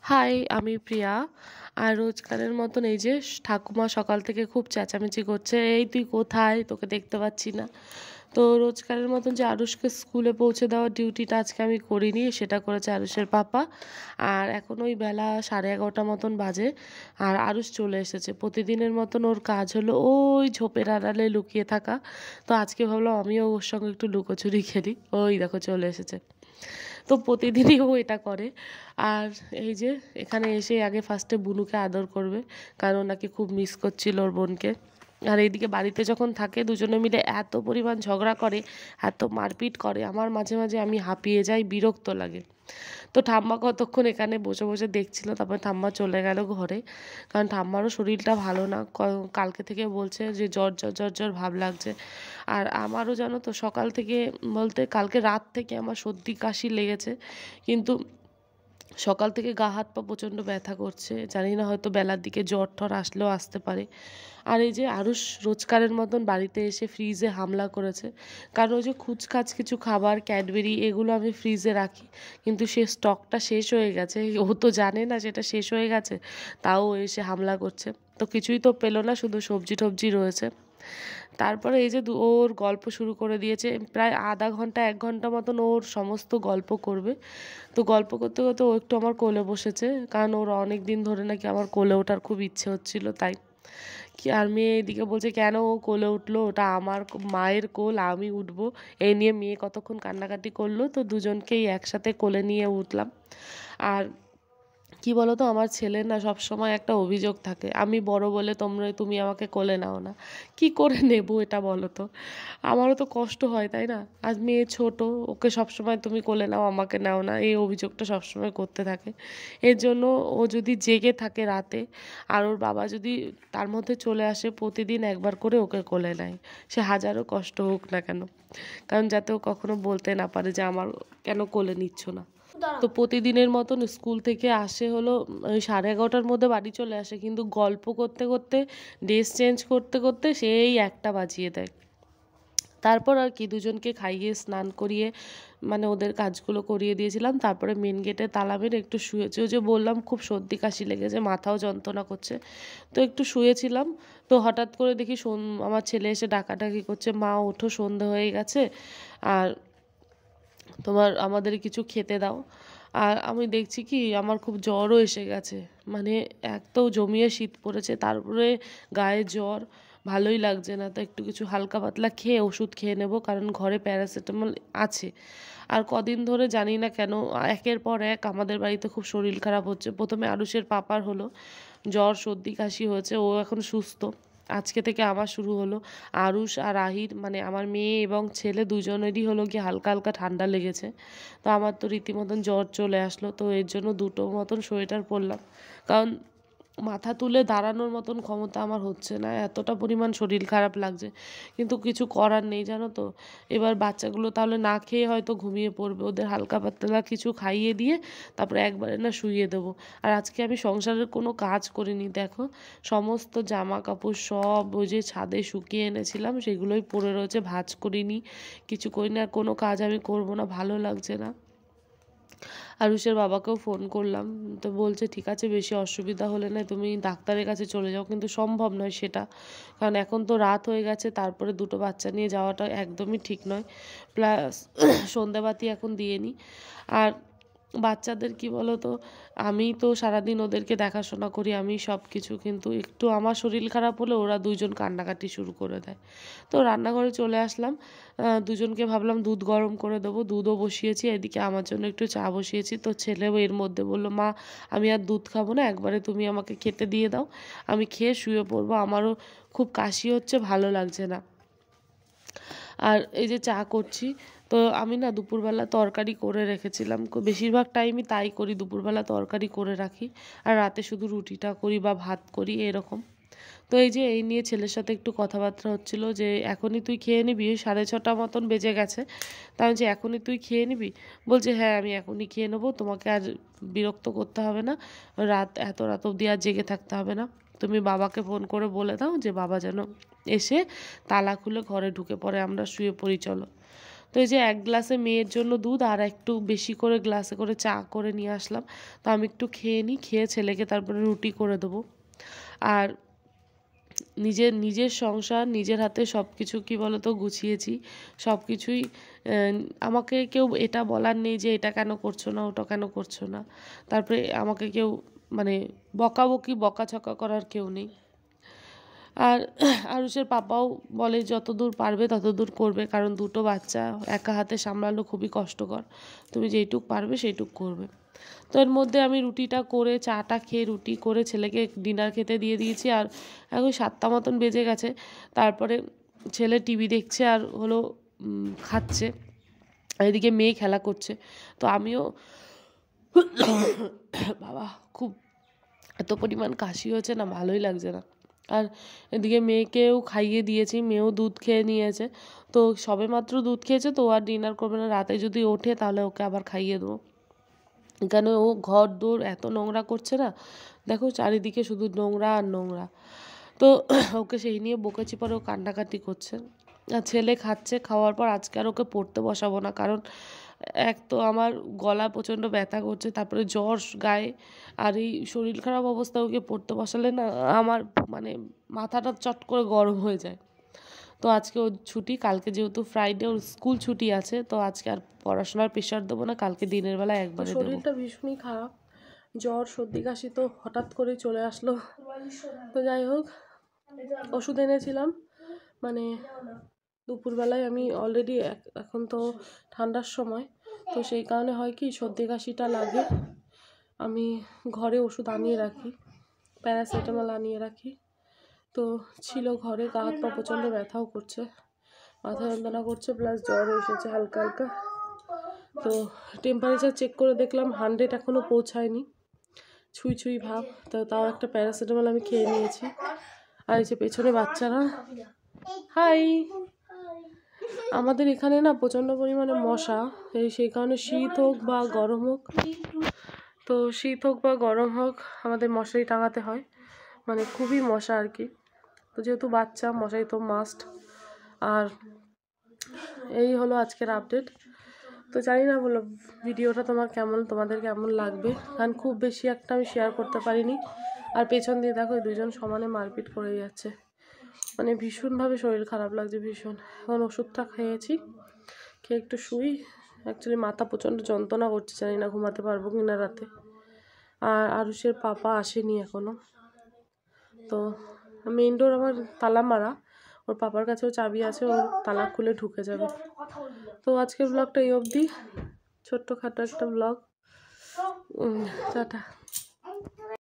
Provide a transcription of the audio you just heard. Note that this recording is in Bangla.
হাই, আমি প্রিয়া। আর রোজকারের মতন এই যে ঠাকুমা সকাল থেকে খুব চেঁচামেচি করছে, "এই তুই কোথায়? তোকে দেখতে পাচ্ছি না।" তো রোজকারের মতন যে আরুষকে স্কুলে পৌঁছে দেওয়ার ডিউটিটা আজকে আমি করিনি, সেটা করেছে আরুষের পাপা। আর এখন ওই বেলা 11:30 মতন বাজে, আর আরুষ চলে এসেছে। প্রতিদিনের মতন ওর কাজ হলো ওই ঝোপের আড়ালে লুকিয়ে থাকা। তো আজকে ভাবলাম আমিও ওর সঙ্গে একটু লুকোচুরি খেলি। ওই দেখো চলে এসেছে। তো প্রতিদিনই ও এটা করে। আর এই যে এখানে এসে আগে ফার্স্টে বুনুকে আদর করবে, কারণ নাকি খুব মিস করছিল ওর বোনকে। আর এইদিকে বাড়িতে যখন থাকে দুজনে মিলে এত পরিমাণ ঝগড়া করে, এত মারপিট করে, আমার মাঝে মাঝে আমি হাঁপিয়ে যাই, বিরক্ত লাগে। তো ঠাম্মা কতক্ষণ এখানে বসে বসে দেখছিল, তারপর ঠাম্মা চলে গেল ঘরে, কারণ ঠাম্মারও শরীরটা ভালো না। কালকে থেকে বলছে যে জ্বর জ্বর জ্বর জ্বর ভাব লাগছে। আর আমারও জানো তো সকাল থেকে, বলতে কালকে রাত থেকে আমার সর্দি কাশি লেগেছে, কিন্তু সকাল থেকে গা হাত পা প্রচণ্ড ব্যথা করছে। জানি না, হয়তো বেলার দিকে জ্বর ঠর আসলেও আসতে পারে। আর এই যে আরুষ রোজকারের মতন বাড়িতে এসে ফ্রিজে হামলা করেছে, কারণ ওই যে খুচখাচ কিছু খাবার ক্যাডবেরি এগুলো আমি ফ্রিজে রাখি, কিন্তু সে স্টকটা শেষ হয়ে গেছে। ও তো জানে না সেটা শেষ হয়ে গেছে, তাও ও এসে হামলা করছে। তো কিছুই তো পেলো না, শুধু সবজি টবজি রয়েছে। তারপরে এই যে ওর গল্প শুরু করে দিয়েছে, প্রায় আধা ঘন্টা 1 ঘন্টা মতন ওর সমস্ত গল্প করবে। তো গল্প করতে করতে ও একটু আমার কোলে বসেছে, কারণ ওর অনেক দিন ধরে নাকি আমার কোলে ওঠার খুব ইচ্ছে হচ্ছিল, তাই। কি আর মেয়ে এদিকে বলছে কেন ও কোলে উঠলো, ওটা আমার মায়ের কোল, আমি উঠবো। এই নিয়ে মেয়ে কতক্ষণ কান্নাকাটি করলো, তো দুজনকেই একসাথে কোলে নিয়ে উঠলাম। আর কি বলো তো, আমার ছেলের না সবসময় একটা অভিযোগ থাকে, আমি বড় বলে তুমি আমাকে কোলে নাও না। কি করে নেব এটা বলো তো? আমারও তো কষ্ট হয়, তাই না? আজ মেয়ে ছোট, ওকে সবসময় তুমি কোলে নাও, আমাকে নাও না, এই অভিযোগটা সবসময় করতে থাকে। এর জন্য ও যদি জেগে থাকে রাতে, আর ওর বাবা যদি তার মধ্যে চলে আসে, প্রতিদিন একবার করে ওকে কোলে নেয়, সে হাজারো কষ্ট হোক না কেন, কারণ যাতে ও কখনো বলতে না পারে যে আমার কেন কোলে নিচ্ছ না। তো প্রতিদিনের মতন স্কুল থেকে আসে হলো ওই 11:30টার মধ্যে বাড়ি চলে আসে, কিন্তু গল্প করতে করতে, ড্রেস চেঞ্জ করতে করতে সেই 1টা বাজিয়ে দেয়। তারপর আর কি দুজনকে খাইয়ে স্নান করিয়ে, মানে ওদের কাজগুলো করিয়ে দিয়েছিলাম, তারপরে মেন গেটে তালা মেরে একটু শুয়েছি। ওই যে বললাম খুব সর্দি কাশি লেগেছে, মাথাও যন্ত্রণা করছে, তো একটু শুয়েছিলাম। তো হঠাৎ করে দেখি আমার ছেলে এসে ডাকাডাকি করছে, মা ওঠো, সন্ধে হয়ে গেছে, আর আমাদের কিছু খেতে দাও। আর আমি দেখছি কি আমার খুব জ্বরও এসে গেছে, মানে এক তো জমিয়ে শীত পড়েছে, তারপরে গায়ে জ্বর, ভালোই লাগছে না। তো একটু কিছু হালকা পাতলা খেয়ে ওষুধ খেয়ে নেব, কারণ ঘরে প্যারাসিটামল আছে। আর কদিন ধরে জানি না কেন একের পর এক আমাদের বাড়িতে খুব শরীর খারাপ হচ্ছে। প্রথমে আরুষের পাপার হলো জ্বর, সর্দি কাশি হয়েছে, ও এখন সুস্থ। আজকে থেকে আমার শুরু হলো। আরুষ আর আহির, মানে আমার মেয়ে এবং ছেলে দুজনেরই হলো গিয়ে হালকা হালকা ঠান্ডা লেগেছে। তো আমার তো রীতিমতন জ্বর চলে আসলো, তো এর জন্য দুটো মতন সোয়েটার পরলাম, কারণ মাথা তুলে দাঁড়ানোর মতন ক্ষমতা আমার হচ্ছে না, এতটা পরিমাণ শরীর খারাপ লাগছে। কিন্তু কিছু করার নেই, জানো তো। এবার বাচ্চাগুলো তাহলে না খেয়ে হয়তো ঘুমিয়ে পড়বে, ওদের হালকা পাতলা কিছু খাইয়ে দিয়ে তারপরে একবারে না শুইয়ে দেবো। আর আজকে আমি সংসারের কোনো কাজ করিনি, দেখো সমস্ত জামা কাপড় সব ওই যে ছাদে শুকিয়ে এনেছিলাম, সেগুলোই পড়ে রয়েছে, ভাঁজ করিনি, কিছু করিনি। আর কোনো কাজ আমি করবো না, ভালো লাগছে না। আরুষের বাবাকেও ফোন করলাম, তো বলছে ঠিক আছে, বেশি অসুবিধা হলে না তুমি ডাক্তারের কাছে চলে যাও, কিন্তু সম্ভব নয় সেটা, কারণ এখন তো রাত হয়ে গেছে, তারপরে দুটো বাচ্চা নিয়ে যাওয়াটা একদমই ঠিক নয়। প্লাস সন্ধেবাতি এখন দিয়ে নিই। আর বাচ্চাদের কি বলো তো, আমি তো সারাদিন ওদেরকে দেখাশোনা করি, আমি সব কিছু, কিন্তু একটু আমার শরীর খারাপ হলে ওরা দুইজন কান্নাকাটি শুরু করে দেয়। তো রান্নাঘরে চলে আসলাম, দুজনকে ভাবলাম দুধ গরম করে দেবো, দুধও বসিয়েছি, এদিকে আমার জন্য একটু চা বসিয়েছি। তো ছেলেও এর মধ্যে বলল, মা আমি আর দুধ খাবো না, একবারে তুমি আমাকে খেতে দিয়ে দাও, আমি খেয়ে শুয়ে পড়বো, আমারও খুব কাশি হচ্ছে, ভালো লাগছে না। আর এই যে চা করছি, তো আমি না দুপুরবেলা তরকারি করে রেখেছিলাম, বেশিরভাগ টাইমই তাই করি, দুপুরবেলা তরকারি করে রাখি, আর রাতে শুধু রুটিটা করি বা ভাত করি এরকম। তো এই যে এই নিয়ে ছেলের সাথে একটু কথাবার্তা হচ্ছিল, যে এখনই তুই খেয়ে নিবি, 6:30 মতন বেজে গেছে। তা আমি যে এখনই তুই খেয়ে নিবি? বলছে হ্যাঁ আমি এখনই খেয়ে নেবো, তোমাকে আর বিরক্ত করতে হবে না, এত রাত অবধি আর জেগে থাকতে হবে না, তুমি বাবাকে ফোন করে বলে দাও যে বাবা যেন এসে তালা খুলে ঘরে ঢুকে পড়ে, আমরা শুয়ে পড়ি চলো। তো এই যে এক গ্লাসে মেয়ের জন্য দুধ আর একটু বেশি করে গ্লাসে করে চা করে নিয়ে আসলাম। তো আমি একটু খেয়ে নিই, খেয়ে ছেলেকে তারপরে রুটি করে দেবো। আর নিজের সংসার নিজের হাতে সব কিছু কী বলো তো গুছিয়েছি, সব কিছুই। আমাকে কেউ এটা বলার নেই যে এটা কেন করছো না, ওটা কেন করছো না। তারপরে আমাকে কেউ মানে বকাঝকা করার কেউ নেই। আর আরুষের পাপাও বলে যতদূর পারবে ততদূর করবে, কারণ দুটো বাচ্চা একা হাতে সামলানো খুবই কষ্টকর, তুমি যেইটুক পারবে সেইটুক করবে। তো এর মধ্যে আমি রুটিটা করে চাটা খেয়ে রুটি করে ছেলেকে ডিনার খেতে দিয়ে দিয়েছি। আর এখন 7টা মতন বেজে গেছে। তারপরে ছেলে টিভি দেখছে আর হলো খাচ্ছে, এদিকে মেয়ে খেলা করছে। তো আমিও বাবা খুব এত পরিমাণ কাশি হচ্ছে না, ভালোই লাগছে না। আর এদিকে মেয়েকেও খাইয়ে দিয়েছি, মেয়েও দুধ খেয়ে নিয়েছে। তো সবে মাত্র দুধ খেয়েছে, তো আর ডিনার করবে না, রাতে যদি ওঠে তাহলে ওকে আবার খাইয়ে দেবো। কেন ও ঘর দৌড় এত নোংরা করছে না, দেখো চারিদিকে শুধু নোংরা আর নোংরা। তো ওকে সেই নিয়ে বকেছি, পরে ও কান্নাকাটি করছে। আর ছেলে খাচ্ছে, খাওয়ার পর আজকে আর ওকে পড়তে বসাবো না, কারণ এক তো আমার গলা প্রচণ্ড ব্যথা করছে, তারপরে জ্বর গায়ে, আর এই শরীর খারাপ অবস্থা, ওকে পড়তে বসালে না আমার মানে মাথাটা চট করে গরম হয়ে যায়। তো আজকে ওর ছুটি, কালকে যেহেতু ফ্রাইডে ওর স্কুল ছুটি আছে, তো আজকে আর পড়াশোনার প্রেশার দেবো না, কালকে দিনের বেলা একবারে দেবো। শরীরটা ভীষণই খারাপ, জ্বর সর্দি কাশি তো হঠাৎ করেই চলে আসলো। তো যাই হোক, ওষুধ এনেছিলাম, মানে দুপুরবেলায় আমি অলরেডি, এখন তো ঠান্ডার সময়, তো সেই কারণে হয় কি সর্দি কাশিটা লাগে, আমি ঘরে ওষুধ আনিয়ে রাখি, প্যারাসিটামল আনিয়ে রাখি। তো ছিল ঘরে, গা হাত পা প্রচণ্ড ব্যথাও করছে, মাথা যন্ত্রণা করছে, প্লাস জ্বর এসেছে হালকা হালকা। তো টেম্পারেচার চেক করে দেখলাম 100 এখনও পৌঁছায়নি, ছুঁই ছুঁই ভাব। তো তাও একটা প্যারাসিটামল আমি খেয়ে নিয়েছি। আর এই যে পেছনে বাচ্চারা, হাই, আমাদের এখানে না প্রচণ্ড পরিমাণে মশা, সেই কারণে শীত হোক বা গরম হোক, তো শীত হোক বা গরম হোক আমাদের মশারি টাঙাতে হয়, মানে খুবই মশা আর কি। তো যেহেতু বাচ্চা, মশারি তো মাস্ট। আর এই হলো আজকের আপডেট। তো জানি না বলো ভিডিওটা তোমাদের কেমন লাগবে, কারণ খুব বেশি একটা আমি শেয়ার করতে পারিনি। আর পেছন দিয়ে দেখো দুজন সমানে মারপিট করে যাচ্ছে, মানে ভীষণভাবে শরীর খারাপ লাগছে ভীষণ। এখন ওষুধটা খেয়েছি, খেয়ে একটু শুই। অ্যাকচুয়ালি মাথা প্রচণ্ড যন্ত্রণা করছে, জানি না ঘুমাতে পারবো কি না রাতে। আর আরুষের পাপা আসেনি এখনও। তো মেইন ডোর আমার তালা মারা, ওর পাপার কাছেও চাবি আছে, ওর তালা খুলে ঢুকে যাবে। তো আজকের ব্লগটা এই অবধি, ছোট্টখাটো একটা ব্লগ। টাটা।